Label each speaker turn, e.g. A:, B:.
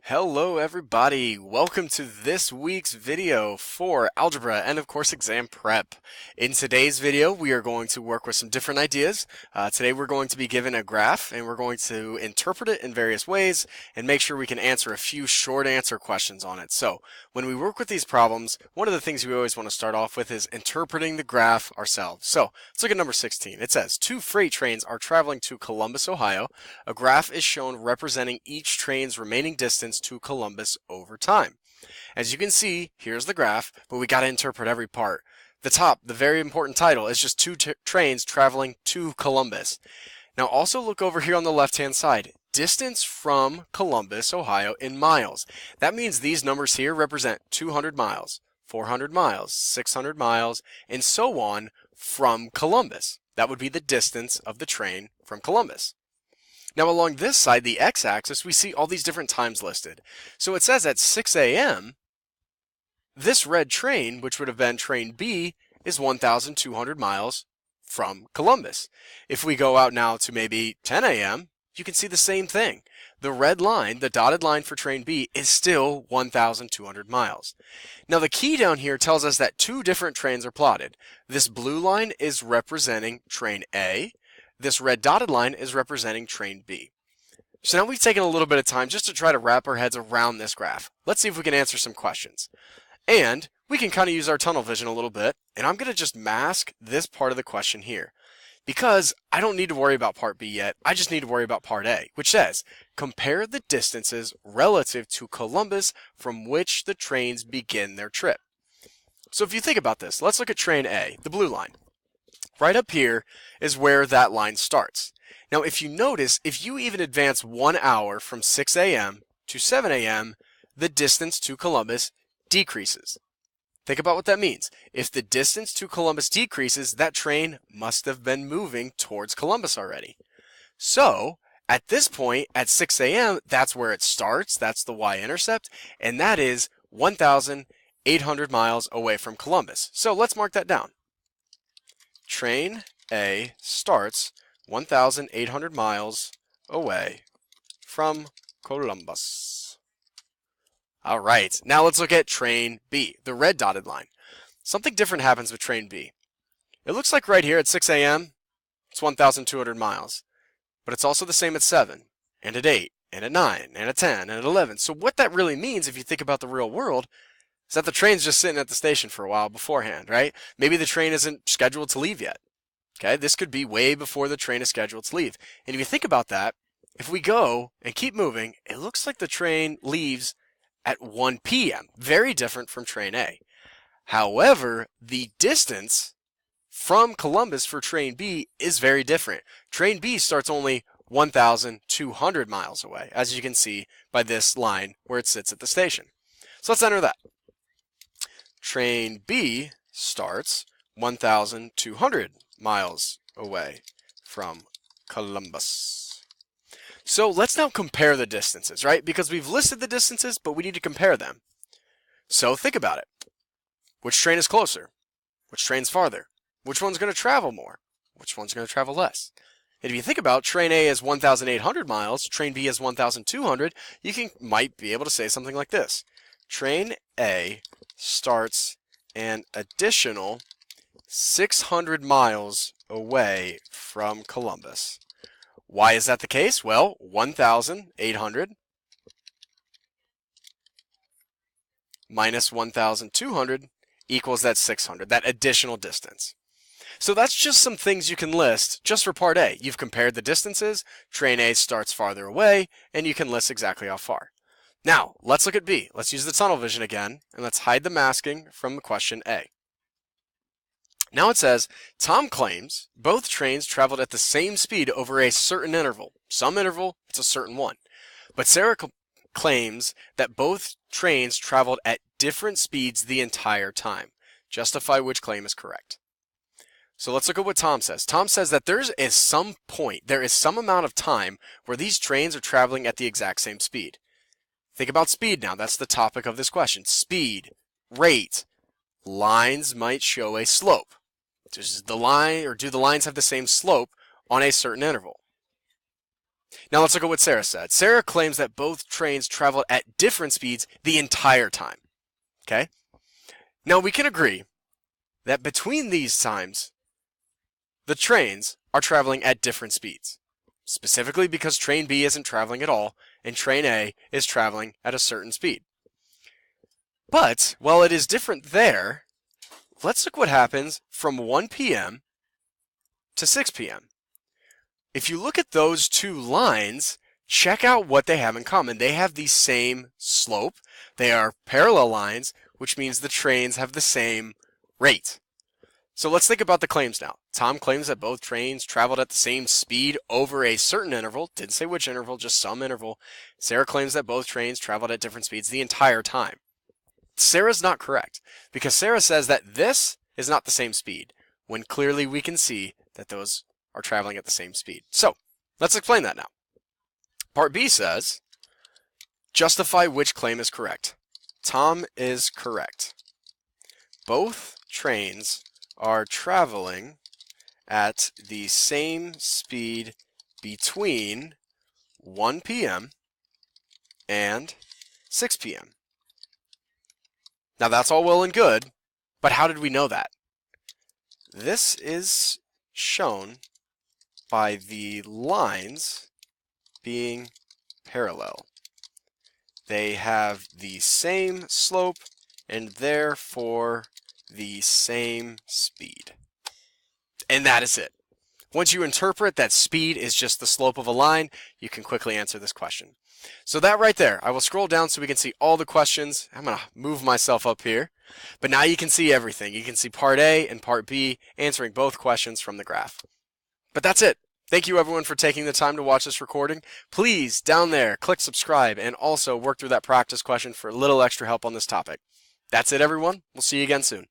A: Hello everybody, welcome to this week's video for algebra and of course exam prep. In today's video we are going to work with some different ideas. Today we're going to be given a graph and we're going to interpret it in various ways and make sure we can answer a few short answer questions on it. So when we work with these problems, one of the things we always want to start off with is interpreting the graph ourselves. So let's look at number 16. It says two freight trains are traveling to Columbus, Ohio. A graph is shown representing each train's remaining distance to Columbus over time. As you can see, here's the graph, but we got to interpret every part. The top, the very important title, is just two trains traveling to Columbus. Now also look over here on the left-hand side. Distance from Columbus, Ohio in miles. That means these numbers here represent 200 miles, 400 miles, 600 miles, and so on from Columbus. That would be the distance of the train from Columbus. Now along this side, the x-axis, we see all these different times listed. So it says at 6 a.m., this red train, which would have been train B, is 1,200 miles from Columbus. If we go out now to maybe 10 a.m., you can see the same thing. The red line, the dotted line for train B, is still 1,200 miles. Now the key down here tells us that two different trains are plotted. This blue line is representing train A. This red dotted line is representing train B. So now we've taken a little bit of time just to try to wrap our heads around this graph. Let's see if we can answer some questions. And we can kind of use our tunnel vision a little bit, and I'm going to just mask this part of the question here. Because I don't need to worry about part B yet, I just need to worry about part A, which says, compare the distances relative to Columbus from which the trains begin their trip. So if you think about this, let's look at train A, the blue line. Right up here is where that line starts. Now, if you notice, if you even advance 1 hour from 6 a.m. to 7 a.m., the distance to Columbus decreases. Think about what that means. If the distance to Columbus decreases, that train must have been moving towards Columbus already. So, at this point, at 6 a.m., that's where it starts. That's the y-intercept, and that is 1,800 miles away from Columbus. So, let's mark that down. Train A starts 1,800 miles away from Columbus. All right, now let's look at train B, the red dotted line. Something different happens with train B. It looks like right here at 6 a.m., it's 1,200 miles. But it's also the same at 7, and at 8, and at 9, and at 10, and at 11. So what that really means, if you think about the real world, is that the train's just sitting at the station for a while beforehand, right? Maybe the train isn't scheduled to leave yet. Okay, this could be way before the train is scheduled to leave. And if you think about that, if we go and keep moving, it looks like the train leaves at 1 p.m. Very different from train A. However, the distance from Columbus for train B is very different. Train B starts only 1,200 miles away, as you can see by this line where it sits at the station. So let's enter that. Train B starts 1,200 miles away from Columbus. So let's now compare the distances, right? Because we've listed the distances, but we need to compare them. So think about it. Which train is closer? Which train's farther? Which one's going to travel more? Which one's going to travel less? And if you think about train A is 1,800 miles, train B is 1,200, you might be able to say something like this. Train A starts an additional 600 miles away from Columbus. Why is that the case? Well, 1,800 minus 1,200 equals that 600, that additional distance. So that's just some things you can list just for part A. You've compared the distances, train A starts farther away, and you can list exactly how far. Now, let's look at B. Let's use the tunnel vision again, and let's hide the masking from the question A. Now it says, Tom claims both trains traveled at the same speed over a certain interval. Some interval, it's a certain one. But Sarah claims that both trains traveled at different speeds the entire time. Justify which claim is correct. So let's look at what Tom says. Tom says that there is some amount of time where these trains are traveling at the exact same speed. Think about speed now. That's the topic of this question. Speed, rate, lines might show a slope. Do the lines have the same slope on a certain interval? Now let's look at what Sarah said. Sarah claims that both trains traveled at different speeds the entire time. Okay? Now we can agree that between these times, the trains are traveling at different speeds. Specifically because train B isn't traveling at all, and train A is traveling at a certain speed. But, while it is different there, let's look what happens from 1 p.m. to 6 p.m. If you look at those two lines, check out what they have in common. They have the same slope. They are parallel lines, which means the trains have the same rate. So let's think about the claims now. Tom claims that both trains traveled at the same speed over a certain interval. Didn't say which interval, just some interval. Sarah claims that both trains traveled at different speeds the entire time. Sarah's not correct, because Sarah says that this is not the same speed, when clearly we can see that those are traveling at the same speed. So, let's explain that now. Part B says, justify which claim is correct. Tom is correct. Both trains are traveling at the same speed between 1 p.m. and 6 p.m. Now that's all well and good, but how did we know that? This is shown by the lines being parallel. They have the same slope and therefore the same speed. And that is it. Once you interpret that speed is just the slope of a line, you can quickly answer this question. So that right there, I will scroll down so we can see all the questions. I'm going to move myself up here. But now you can see everything. You can see part A and part B answering both questions from the graph. But that's it. Thank you everyone for taking the time to watch this recording. Please, down there, click subscribe and also work through that practice question for a little extra help on this topic. That's it everyone. We'll see you again soon.